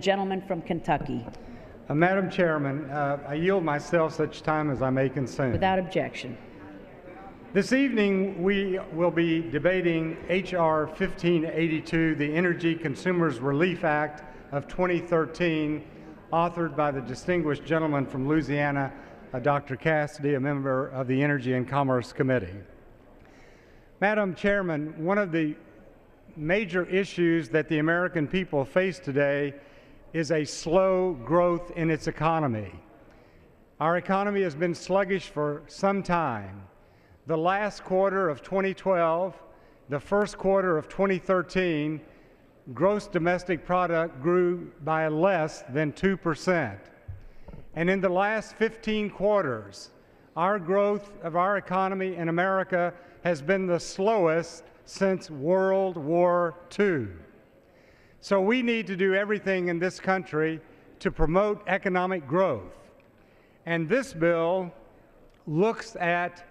gentleman from Kentucky. Madam Chairman, I yield myself such time as I may consume. Without objection. This evening we will be debating H.R. 1582, the Energy Consumers Relief Act of 2013, authored by the distinguished gentleman from Louisiana, Dr. Cassidy, a member of the Energy and Commerce Committee. Madam Chairman, one of the major issues that the American people face today is a slow growth in its economy. Our economy has been sluggish for some time. The last quarter of 2012, the first quarter of 2013, gross domestic product grew by less than 2%. And in the last 15 quarters, our growth of our economy in America has been the slowest since World War II. So we need to do everything in this country to promote economic growth. And this bill looks at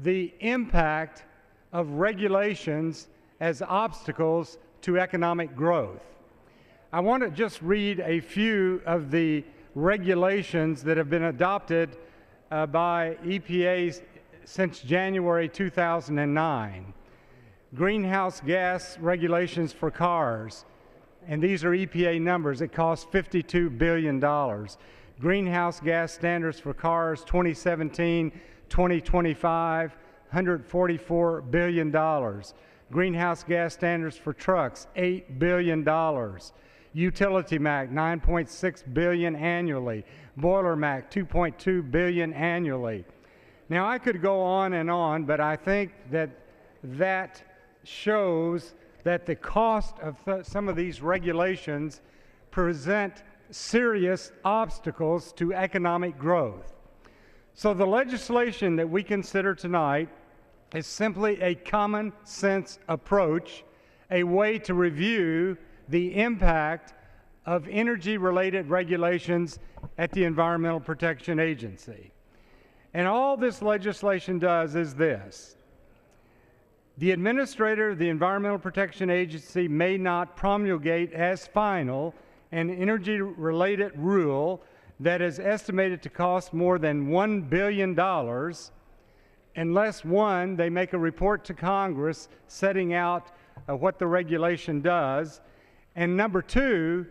the impact of regulations as obstacles to economic growth. I want to just read a few of the regulations that have been adopted by EPA since January 2009. Greenhouse gas regulations for cars, and these are EPA numbers. It costs $52 billion. Greenhouse gas standards for cars 2017-2025, $144 billion. Greenhouse gas standards for trucks, $8 billion. Utility MAC, $9.6 billion annually. Boiler MAC, $2.2 billion annually. Now I could go on, but I think that shows that the cost of some of these regulations present serious obstacles to economic growth. So the legislation that we consider tonight is simply a common sense approach, a way to review the impact of energy-related regulations at the Environmental Protection Agency. And all this legislation does is this: the administrator of the Environmental Protection Agency may not promulgate as final an energy-related rule that is estimated to cost more than $1 billion unless, one, they make a report to Congress setting out what the regulation does, and number two,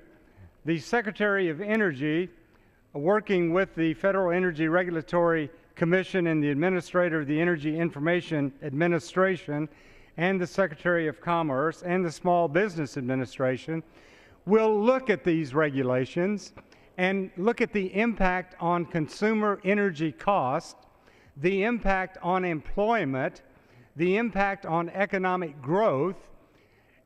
the Secretary of Energy, working with the Federal Energy Regulatory Commission and the Administrator of the Energy Information Administration and the Secretary of Commerce and the Small Business Administration, will look at these regulations and look at the impact on consumer energy cost, the impact on employment, the impact on economic growth,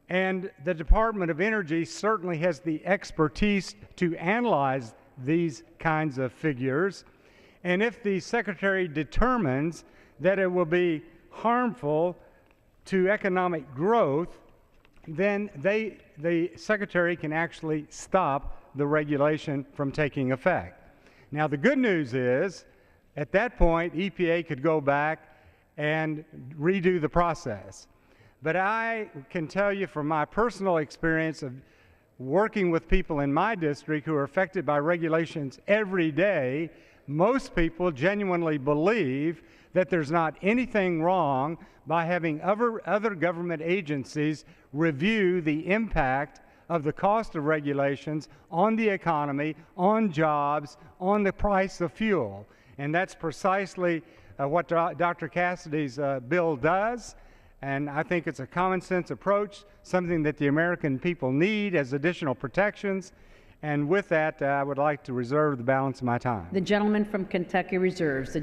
and the Department of Energy certainly has the expertise to analyze these kinds of figures. And if the Secretary determines that it will be harmful to economic growth, then the Secretary can actually stop the regulation from taking effect. Now, the good news is, at that point, EPA could go back and redo the process. But I can tell you from my personal experience of working with people in my district who are affected by regulations every day, most people genuinely believe that there's not anything wrong by having other government agencies review the impact of the cost of regulations on the economy, on jobs, on the price of fuel. And that's precisely what Dr. Cassidy's bill does. And I think it's a common sense approach, something that the American people need as additional protections. And with that, I would like to reserve the balance of my time. The gentleman from Kentucky reserves.